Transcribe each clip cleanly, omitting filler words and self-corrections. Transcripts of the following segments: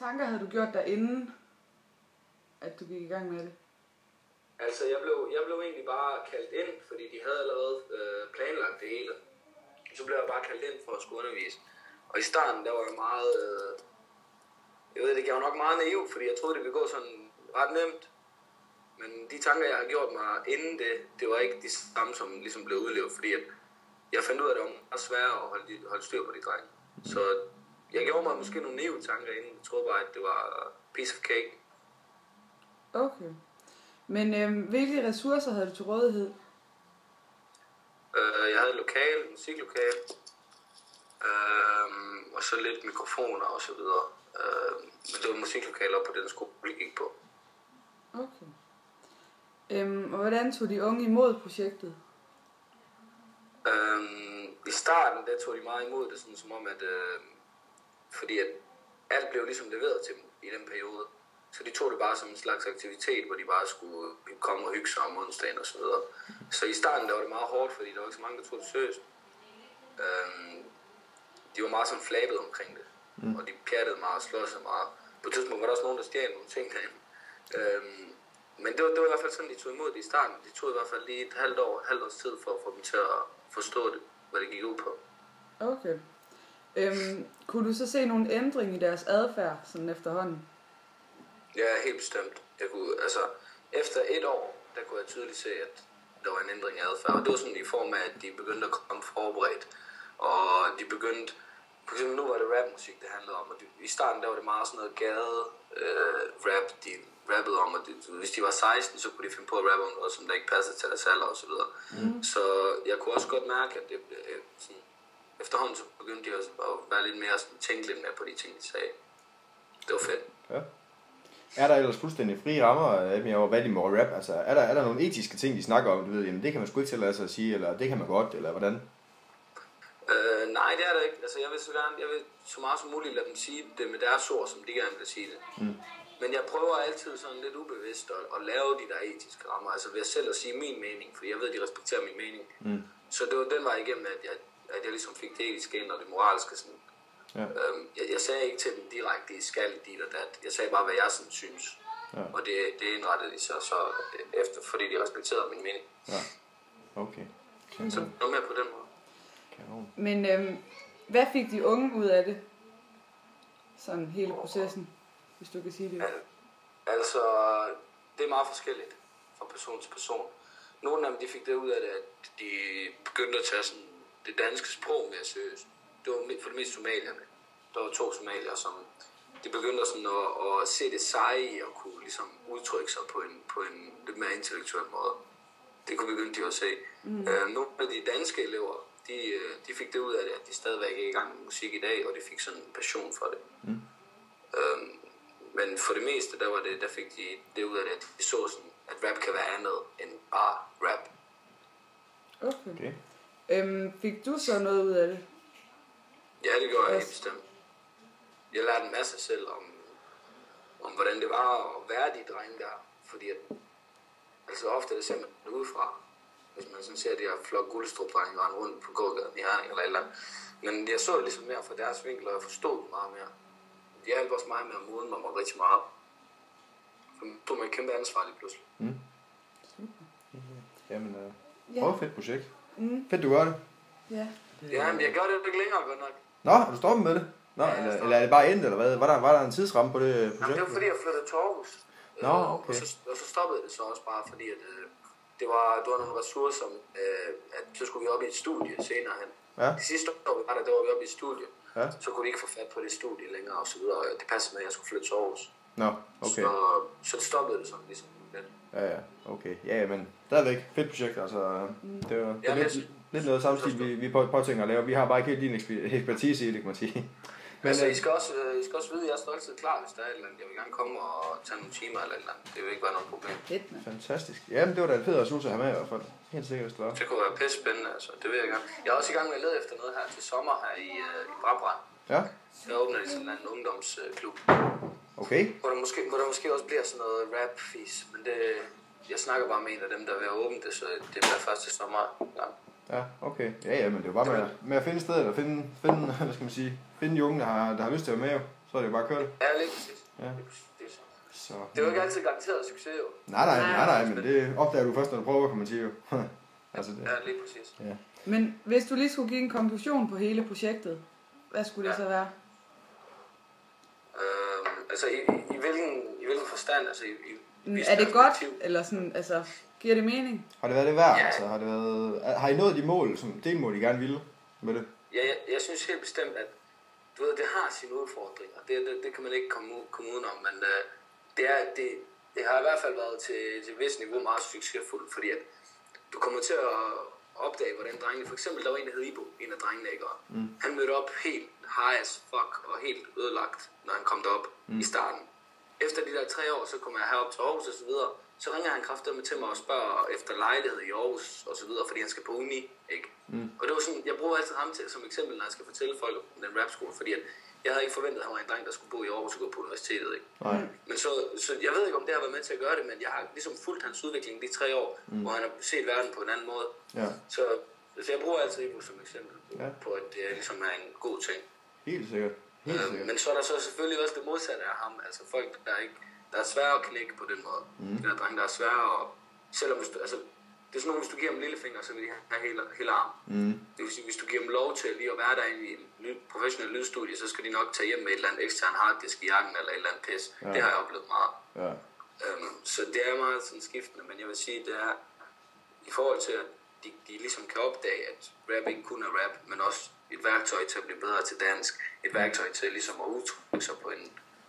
tanker havde du gjort dig inden, at du gik i gang med det? Altså, jeg blev egentlig bare kaldt ind, fordi de havde allerede planlagt det hele. Så blev jeg bare kaldt ind for at skulle undervise. Og i starten, der var jeg meget... jeg ved det, jeg var nok meget naiv, fordi jeg troede, det ville gå sådan ret nemt. Men de tanker, jeg har gjort mig inden det var ikke de samme, som ligesom blev udlevet, fordi at jeg fandt ud af, at det var meget sværere at holde styr på de drenge. Så jeg gjorde mig måske nogle naive tanker inden. Jeg troede bare, at det var piece of cake. Okay. Men hvilke ressourcer havde du til rådighed? Jeg havde et musiklokale, og så lidt mikrofoner og så videre. Men det var musiklokaler på den skole, vi gik på. Okay. Og hvordan tog de unge imod projektet? I starten, der tog de meget imod det, sådan som om, at fordi at alt blev ligesom leveret til dem i den periode. Så de tog det bare som en slags aktivitet, hvor de bare skulle komme og hygge sig om onsdagen og så videre. Så i starten, der var det meget hårdt, fordi der var ikke så mange, der tog det seriøst. De var meget sådan flabet omkring det, og de pjattede meget og slåede sig meget. På et tidspunkt var der også nogen, der stjal nogle ting derinde. Men det var i hvert fald sådan, de tog imod det i starten. De tog i hvert fald lige et halvt års tid for at få dem til at forstå det, hvad det gik ud på. Okay. Kunne du så se nogle ændring i deres adfærd sådan efterhånden? Ja, helt bestemt. Efter et år, der kunne jeg tydeligt se, at der var en ændring i adfærd. Og det var sådan i form af, at de begyndte at komme forberedt. Og de begyndte, for eksempel nu var det rapmusik, det handlede om. Og i starten, der var det meget sådan noget gade-rap, de rappede om. Og hvis de var 16, så kunne de finde på at rappe om noget, som der ikke passede til deres alder og så videre. Så jeg kunne også godt mærke, at det sådan, efterhånden så begyndte de også at være lidt mere sådan, tænke lidt mere på de ting, de sagde. Det var fedt. Ja. Er der ellers fuldstændig frie rammer over, hvad de må rap? Altså, er der nogle etiske ting, de snakker om? Du ved, jamen, det kan man sgu ikke tillade sig at sige, eller det kan man godt, eller hvordan? Nej, det er der ikke. Altså, jeg vil så meget som muligt lade dem sige det med deres ord, som de gerne vil sige det. Men jeg prøver altid sådan lidt ubevidst at lave de der etiske rammer, altså ved selv at sige min mening, fordi jeg ved, de respekterer min mening. Så det var den vej igennem, at jeg ligesom fik det etiske ind og det moralske sådan. Ja. Jeg sagde ikke til dem direkte, I skal dit og dat. Jeg sagde bare, hvad jeg sådan synes. Ja. Og det indrettede de så efter, fordi de respekterede min mening. Ja, okay. Så noget mere på den måde. Men hvad fik de unge ud af det? Sådan hele processen, hvis du kan sige det. Altså, det er meget forskelligt fra person til person. Nogle af dem, de fik det ud af det, at de begyndte at tage sådan det danske sprog mere seriøst. Det var for det meste somalierne. Der var 2 somalier, som de begyndte sådan at se det seje i og kunne ligesom udtrykke sig på en lidt mere intellektuel måde. Det kunne begynde de at se. Nogle af de danske elever, de fik det ud af det, at de stadigvæk er i gang med musik i dag, og de fik sådan en passion for det. Men for det meste, der fik de det ud af det, at de så sådan, at rap kan være andet end bare rap. Okay. Fik du så noget ud af det? Ja, det gjorde jeg helt bestemt. Jeg lærte en masse selv om hvordan det var at være de drenge der. Fordi at, altså ofte det ser man udefra. Hvis man sådan ser de her flokke guldstrup-drenge rende rundt på gågaden i Herning eller et eller andet. Men jeg så det ligesom mere fra deres vinkel, og jeg forstod det meget mere. De hjalp også meget med at modne mig rigtig meget. For man tog mig et kæmpe ansvar lige pludselig. Jamen, fedt projekt. Fedt, du gør det. Ja. Ja, men jeg gør det ikke længere godt nok. Nå, er du stoppet med det? Nå, eller er det bare endt, eller hvad? Var der en tidsramme på det projekt? Jamen, det var fordi, jeg flyttede til Aarhus. Nå, okay. Og så stoppede det så også bare, fordi at, det var nogle ressourcer, at så skulle vi op i et studie senere hen. Ja. Det sidste år, vi var der var vi oppe i et studie. Ja. Så kunne de ikke få fat på det studie længere og så videre. Og det passede med, at jeg skulle flytte til Aarhus. Nå, okay. Så det stoppede det sådan ligesom lidt. Ja, okay. Ja, men stadigvæk fedt projekt, altså. Det er lidt noget samme stil, vi påtænker at lave. Vi har bare ikke helt din ekspertise i det, kan man sige. Men, altså, I skal også vide, at jeg står altid klar, hvis der er et eller andet. Jeg vil gerne komme og tage nogle timer eller et eller andet. Det vil ikke være noget problem. Fantastisk. Jamen, det var da en fed ressource at have med i hvert fald. Helt sikkert, hvis det var. Det kunne være pisse spændende, altså. Det vil jeg gerne. Jeg er også i gang med at lede efter noget her til sommer her i Brabrand. Ja. Jeg åbner i sådan en ungdomsklub. Okay. Hvor der måske også bliver sådan noget rap-fis. Men det, jeg snakker bare med en af dem, der vil åbne det, så det bliver først til sommer. Ja, okay. Ja, men det er jo bare med at finde stedet og finde hvad skal man sige, finde de unge, der har lyst til at være med. Så er det jo bare at køre det. Ja, lige præcis. Ja. Lige præcis. Så. Det er jo ikke altid garanteret succes, jo. Nej, men det opdager du først, når du prøver, kan man sige jo. Altså det. Ja, lige præcis. Ja. Men hvis du lige skulle give en konklusion på hele projektet, hvad skulle det så være? Altså i hvilken forstand? Altså er det godt, eller sådan, altså, giver det mening? Har det været det værd? Ja. Altså, har I nået de mål, som delmål, I gerne ville med det? Ja, jeg synes helt bestemt, at du ved, det har sine udfordringer. Det kan man ikke komme udenom, men det har i hvert fald været til et vist niveau meget succesfuldt, fordi at du kommer til at opdage, hvordan drengene, for eksempel der var en, der hed Ibo, en af drengene, ikke? Han mødte op helt high as fuck og helt ødelagt, når han kom derop i starten. Efter de der 3 år, så kommer jeg herop til Aarhus og så videre, så ringer han kraftedeme til mig og spørger efter lejlighed i Aarhus og så videre, fordi han skal på uni, ikke? Og det var sådan, jeg bruger altid ham til som eksempel, når jeg skal fortælle folk om den rapskole, fordi at jeg havde ikke forventet, at han var en dreng, der skulle bo i Aarhus og gå på universitetet, ikke? Men så jeg ved ikke, om det har været med til at gøre det, men jeg har ligesom fulgt hans udvikling de 3 år, hvor han har set verden på en anden måde. Ja. Så jeg bruger altid Ibo som eksempel på, at det ligesom er en god ting. Helt sikkert. Men så er der så selvfølgelig også det modsatte af ham, altså folk, der er svære at knække på den måde. De der drenge, der er svære, og selvom hvis du, altså, det er sådan noget, hvis du giver dem lillefinger, så vil de have hele armen. Det vil sige, hvis du giver dem lov til lige at være der i en professionel lydstudie, så skal de nok tage hjem med et eller andet ekstern harddisk i jakken, eller et eller andet pis. Det har jeg oplevet meget. Ja. Så det er meget sådan skiftende, men jeg vil sige, det er i forhold til, at de ligesom kan opdage, at rap ikke kun er rap, men også et værktøj til at blive bedre til dansk, et værktøj til ligesom at udtrykke sig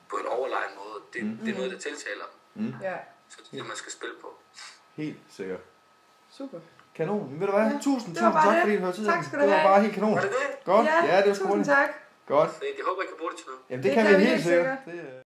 på en overlegen måde. Det er noget, der tiltaler dem. Ja. Så det er det, man skal spille på. Helt sikkert. Super. Kanon. Men ved du hvad? Ja, Tusind det var bare tak, det. fordi du hørte tid. Tak skal du Det var have. bare helt kanon. Var det det? Godt. Ja, det var tusind tak. Godt. Jeg håber, I kan bruge det til noget. Jamen det Det kan kan vi vi helt helt sikkert. sikkert. Det,